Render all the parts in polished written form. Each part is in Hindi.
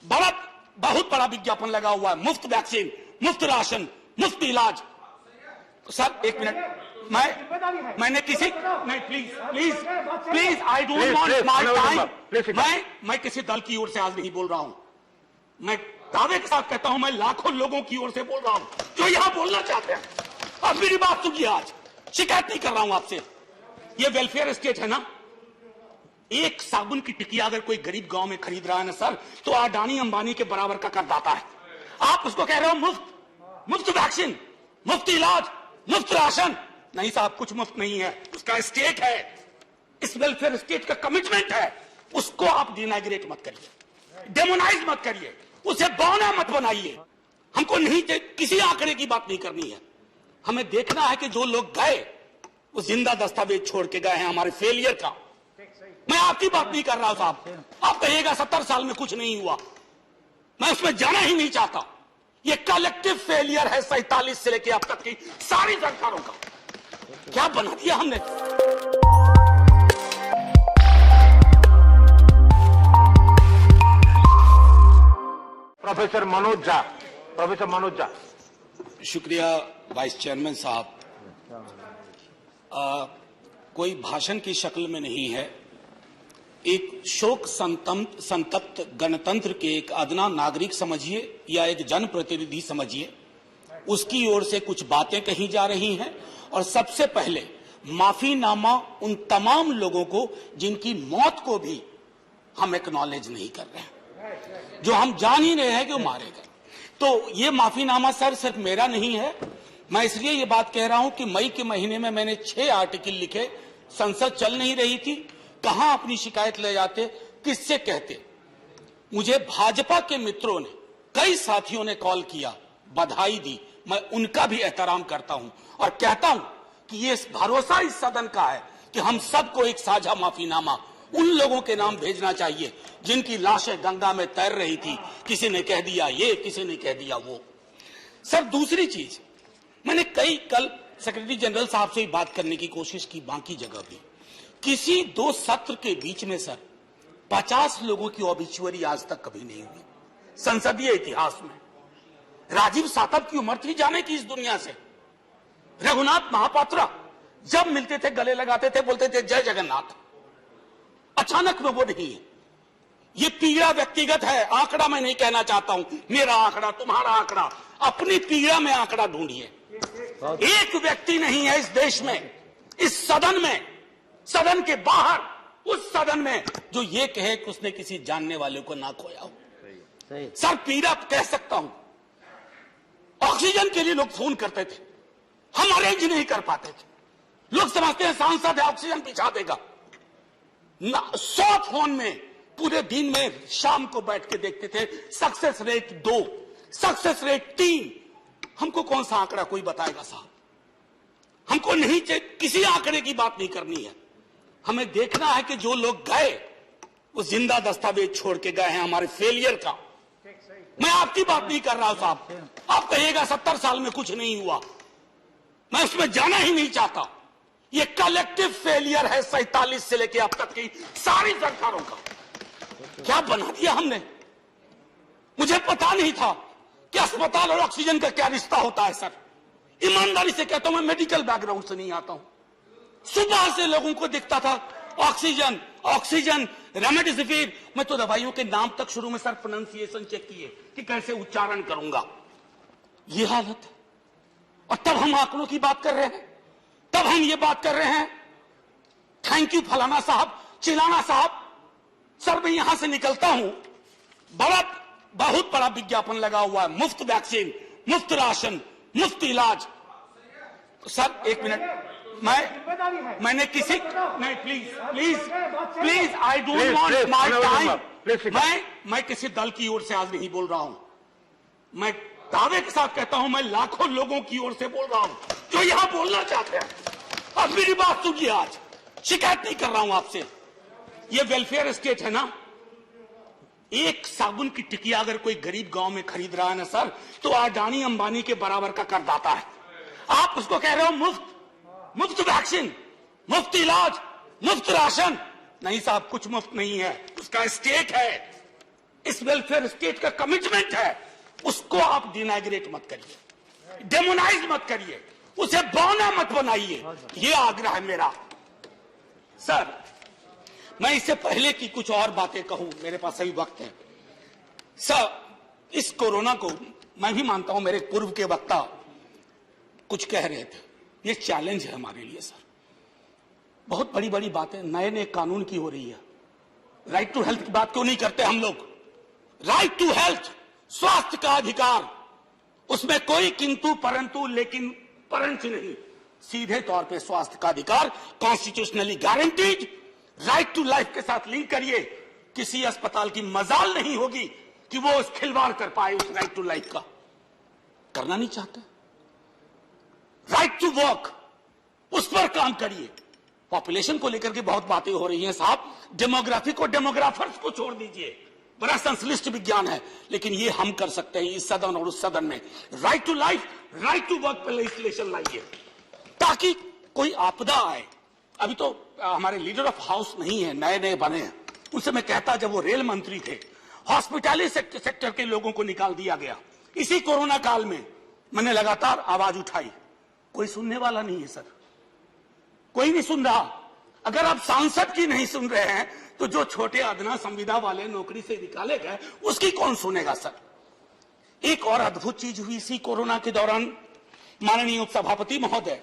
बहुत बड़ा विज्ञापन लगा हुआ है, मुफ्त वैक्सीन, मुफ्त राशन, मुफ्त इलाज। सर एक मिनट, मैंने किसी नहीं, please please please, I don't want my time. मैं किसी दल की ओर से आज नहीं बोल रहा हूं, मैं दावे के साथ कहता हूं, मैं लाखों लोगों की ओर से बोल रहा हूं जो यहां बोलना चाहते हैं। अब मेरी बात सुनिए, आज शिकायत नहीं कर रहा हूं आपसे, ये वेलफेयर स्टेट है ना। एक साबुन की टिकिया अगर कोई गरीब गांव में खरीद रहा है ना सर, तो अडानी अंबानी के बराबर का करदाता है। आप उसको कह रहे हो मुफ्त वैक्सीन, मुफ्त इलाज, मुफ्त राशन। नहीं साहब, कुछ मुफ्त नहीं है, उसका स्टेट है, इस वेलफेयर स्टेट का कमिटमेंट है। उसको आप डिनाइग्रेट मत करिए, डेमोनाइज मत करिए, उसे बौना मत बनाइए। हमको नहीं, किसी आंकड़े की बात नहीं करनी है। हमें देखना है कि जो लोग गए वो जिंदा दस्तावेज छोड़ के गए हैं हमारे फेलियर का। मैं आपकी बात नहीं कर रहा हूं साहब, आप कहिएगा 70 साल में कुछ नहीं हुआ, मैं उसमें जाना ही नहीं चाहता। ये कलेक्टिव फेलियर है 47 से लेकर अब तक की सारी सरकारों का। क्या बना दिया हमने। प्रोफेसर मनोज झा। शुक्रिया वाइस चेयरमैन साहब। कोई भाषण की शक्ल में नहीं है, एक शोक संतप्त गणतंत्र के एक अदना नागरिक समझिए या एक जनप्रतिनिधि समझिए, उसकी ओर से कुछ बातें कही जा रही हैं। और सबसे पहले माफीनामा उन तमाम लोगों को जिनकी मौत को भी हम एक्नॉलेज नहीं कर रहे हैं, जो हम जान ही रहे हैं कि वो मारे गए। तो ये माफीनामा सर सिर्फ मेरा नहीं है। मैं इसलिए ये बात कह रहा हूं कि मई के महीने में मैंने 6 आर्टिकल लिखे, संसद चल नहीं रही थी, कहां अपनी शिकायत ले जाते, किससे कहते। मुझे भाजपा के मित्रों ने, कई साथियों ने कॉल किया, बधाई दी, मैं उनका भी एहतराम करता हूं और कहता हूं कि ये भरोसा इस सदन का है कि हम सबको एक साझा माफीनामा उन लोगों के नाम भेजना चाहिए जिनकी लाशें गंगा में तैर रही थी। किसी ने कह दिया ये, किसी ने कह दिया वो। सर दूसरी चीज, मैंने कल सेक्रेटरी जनरल साहब से बात करने की कोशिश की, बाकी जगह भी। किसी 2 सत्र के बीच में सर 50 लोगों की ऑबिचुअरी आज तक कभी नहीं हुई संसदीय इतिहास में। राजीव सातव की उम्र थी जाने की इस दुनिया से। रघुनाथ महापात्रा जब मिलते थे गले लगाते थे, बोलते थे जय जगन्नाथ। अचानक में वो नहीं है। ये पीड़ा व्यक्तिगत है, आंकड़ा मैं नहीं कहना चाहता हूं, मेरा आंकड़ा, तुम्हारा आंकड़ा, अपनी पीड़ा में आंकड़ा ढूंढिए। एक व्यक्ति नहीं है इस देश में, इस सदन में, सदन के बाहर, उस सदन में जो ये कहे कि उसने किसी जानने वाले को ना खोया हो। सर पीड़ा कह सकता हूं। ऑक्सीजन के लिए लोग फोन करते थे, हम अरेंज नहीं कर पाते थे। लोग समझते हैं सांसद है, ऑक्सीजन पिछा देगा। 100 फोन में पूरे दिन में शाम को बैठ के देखते थे, सक्सेस रेट 2, सक्सेस रेट 3। हमको कौन सा आंकड़ा कोई बताएगा साहब। हमको नहीं, किसी आंकड़े की बात नहीं करनी है। हमें देखना है कि जो लोग गए वो जिंदा दस्तावेज छोड़ के गए हैं हमारे फेलियर का। मैं आपकी बात नहीं कर रहा हूं साहब, आप कहिएगा 70 साल में कुछ नहीं हुआ, मैं उसमें जाना ही नहीं चाहता। ये कलेक्टिव फेलियर है 47 से लेकर अब तक की सारी सरकारों का। क्या बना दिया हमने। मुझे पता नहीं था कि अस्पताल और ऑक्सीजन का क्या रिश्ता होता है सर। ईमानदारी से कहता हूं, मैं मेडिकल बैकग्राउंड से नहीं आता हूं। सुबह से लोगों को दिखता था ऑक्सीजन ऑक्सीजन, रेमडेसिविर। मैं तो दवाइयों के नाम तक शुरू में सर प्रोनाउंसिएशन चेक किए कि कैसे उच्चारण करूंगा। ये हालत है। और तब हम आंकड़ों की बात कर रहे हैं, तब हम ये बात कर रहे हैं थैंक यू फलाना साहब, चिलाना साहब। सर मैं यहां से निकलता हूं, बहुत बड़ा विज्ञापन लगा हुआ है, मुफ्त वैक्सीन, मुफ्त राशन, मुफ्त इलाज। सर एक मिनट, मैंने किसी नहीं, please I don't want my time. मैं किसी दल की ओर से आज नहीं बोल रहा हूं, मैं दावे के साथ कहता हूं, मैं लाखों लोगों की ओर से बोल रहा हूं जो यहां बोलना चाहते हैं। अब मेरी बात सुनिए, आज शिकायत नहीं कर रहा हूं आपसे, ये वेलफेयर स्टेट है ना। एक साबुन की टिकिया अगर कोई गरीब गांव में खरीद रहा है ना सर, तो अडानी अंबानी के बराबर का करदाता है। आप उसको कह रहे हो मुफ्त वैक्सीन, मुफ्त इलाज, मुफ्त राशन। नहीं साहब, कुछ मुफ्त नहीं है, उसका स्टेट है, इस वेलफेयर स्टेट का कमिटमेंट है, उसको आप डिनाइग्रेट मत करिए, डेमोनाइज मत करिए, उसे बौना मत बनाइए। ये आग्रह है मेरा। सर, मैं इससे पहले की कुछ और बातें कहूं, मेरे पास अभी वक्त है। सर, इस कोरोना को मैं भी मानता हूं, मेरे पूर्व के वक्ता कुछ कह रहे थे, ये चैलेंज है हमारे लिए सर। बहुत बड़ी बड़ी बातें नए नए कानून की हो रही है। राइट टू हेल्थ की बात क्यों नहीं करते हम लोग? राइट टू हेल्थ, स्वास्थ्य का अधिकार, उसमें कोई किंतु परंतु लेकिन परंच नहीं, सीधे तौर पे स्वास्थ्य का अधिकार constitutionally guaranteed. Right to life के साथ लिंक करिए। किसी अस्पताल की मजाल नहीं होगी कि वो उस खिलवाड़ कर पाए उस राइट टू लाइफ का। करना नहीं चाहते। राइट टू वर्क, उस पर काम करिए। पॉपुलेशन को लेकर के बहुत बातें हो रही हैं साहब, डेमोग्राफी को डेमोग्राफर्स को छोड़ दीजिए, बड़ा संश्लिष्ट विज्ञान है, लेकिन ये हम कर सकते हैं इस सदन और उस सदन में। Right to life, right to work पे लेजिस्लेशन लाइए ताकि कोई आपदा आए। अभी तो हमारे लीडर ऑफ हाउस नहीं है, नए नए बने हैं, उनसे मैं कहता जब वो रेल मंत्री थे, हॉस्पिटैलिटी सेक्टर के लोगों को निकाल दिया गया। इसी कोरोना काल में मैंने लगातार आवाज उठाई, कोई सुनने वाला नहीं है सर, कोई नहीं सुन रहा। अगर आप सांसद की नहीं सुन रहे हैं तो जो छोटे अदना संविदा वाले नौकरी से निकाले गए उसकी कौन सुनेगा सर? एक और अद्भुत चीज हुई इसी कोरोना के दौरान, माननीय उपसभापति महोदय,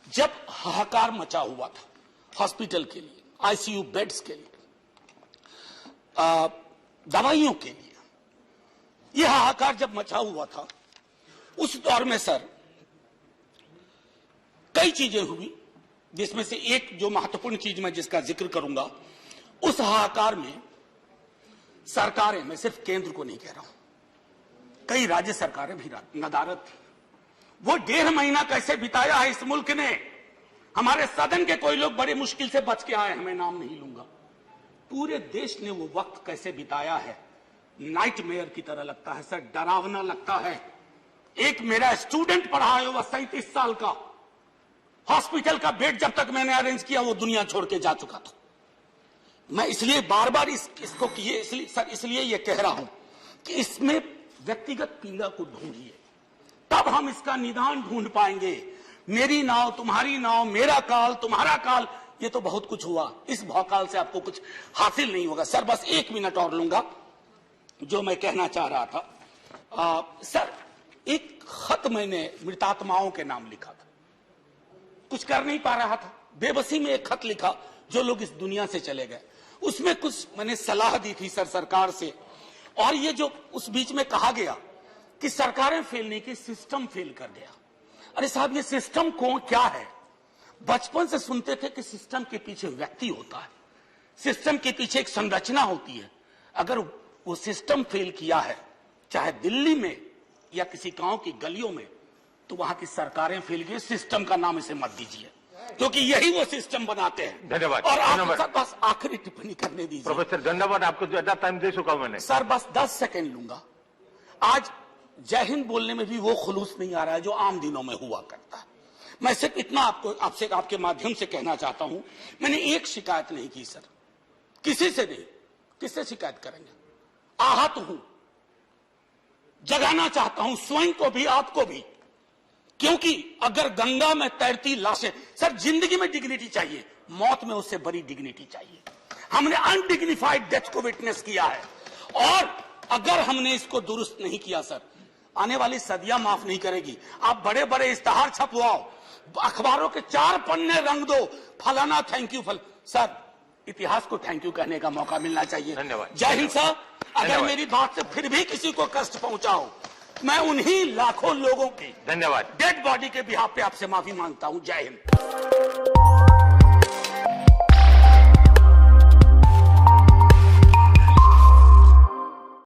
जब हाहाकार मचा हुआ था हॉस्पिटल के लिए, आईसीयू बेड्स के लिए, दवाइयों के लिए, यह हाहाकार जब मचा हुआ था, उस दौर में सर कई चीजें हुई, जिसमें से एक जो महत्वपूर्ण चीज मैं जिसका जिक्र करूंगा, उस हाहाकार में सरकारें, मैं सिर्फ केंद्र को नहीं कह रहा हूं, कई राज्य सरकारें भी नदारत थी। वो 1.5 महीना कैसे बिताया है इस मुल्क ने। हमारे सदन के कोई लोग बड़े मुश्किल से बच के आए, मैं नाम नहीं लूंगा। पूरे देश ने वो वक्त कैसे बिताया है, नाइटमेयर की तरह लगता है सर, डरावना लगता है। एक मेरा स्टूडेंट पढ़ा है, वो 37 साल का, हॉस्पिटल का बेड जब तक मैंने अरेंज किया वो दुनिया छोड़ के जा चुका था। मैं इसलिए बार बार इसको किए, इसलिए ये कह रहा हूं कि इसमें व्यक्तिगत पीड़ा को ढूंढिए, तब हम इसका निदान ढूंढ पाएंगे। मेरी नाव तुम्हारी नाव, मेरा काल तुम्हारा काल, ये तो बहुत कुछ हुआ, इस भौकाल से आपको कुछ हासिल नहीं होगा। सर बस 1 मिनट और लूंगा, जो मैं कहना चाह रहा था। सर, एक खत मैंने मृतात्माओं के नाम लिखा था, कुछ कर नहीं पा रहा था, बेबसी में एक खत लिखा, जो लोग इस दुनिया से चले गए। उसमें कुछ मैंने सलाह दी थी सर सरकार से, और ये जो उस बीच में कहा गया कि सरकारें फेल नहीं की, सिस्टम फेल कर गया। अरे साहब, ये सिस्टम कौन क्या है? बचपन से सुनते थे कि सिस्टम के पीछे व्यक्ति होता है, सिस्टम के पीछे एक संरचना होती है। अगर वो सिस्टम फेल किया है, चाहे दिल्ली में या किसी गांव की गलियों में, तो वहां की सरकारें फेल गई। सिस्टम का नाम इसे मत दीजिए, क्योंकि यही वो सिस्टम बनाते हैं। धन्यवाद। और आप बस आखिरी टिप्पणी करने दीजिए। प्रोफेसर धन्यवाद, आपको ज्यादा टाइम दे चुका हूं मैंने। सर बस 10 सेकंड लूंगा। आज जय हिंद बोलने में भी वो खुलूस नहीं आ रहा है जो आम दिनों में हुआ करता है। मैं सिर्फ इतना आपसे आपके माध्यम से कहना चाहता हूं, मैंने एक शिकायत नहीं की सर, किसी से नहीं। किससे शिकायत करेंगे? आहत हूं, जगाना चाहता हूं स्वयं को भी, आपको भी, क्योंकि अगर गंगा में तैरती लाशें, सर जिंदगी में डिग्निटी चाहिए, मौत में उससे बड़ी डिग्निटी चाहिए। हमने अनडिग्निफाइड डेथ को विटनेस किया है, और अगर हमने इसको दुरुस्त नहीं किया सर, आने वाली सदियां माफ नहीं करेगी। आप बड़े बड़े इश्तहार छपवाओ, अखबारों के 4 पन्ने रंग दो, फलाना थैंक यू सर, इतिहास को थैंक यू कहने का मौका मिलना चाहिए। धन्यवाद। जय हिंद सर। अगर मेरी बात से फिर भी किसी को कष्ट पहुंचाओ, मैं उन्हीं लाखों लोगों की धन्यवाद डेड बॉडी के बिहाफ पे आपसे माफी मांगता हूं। जय हिंद।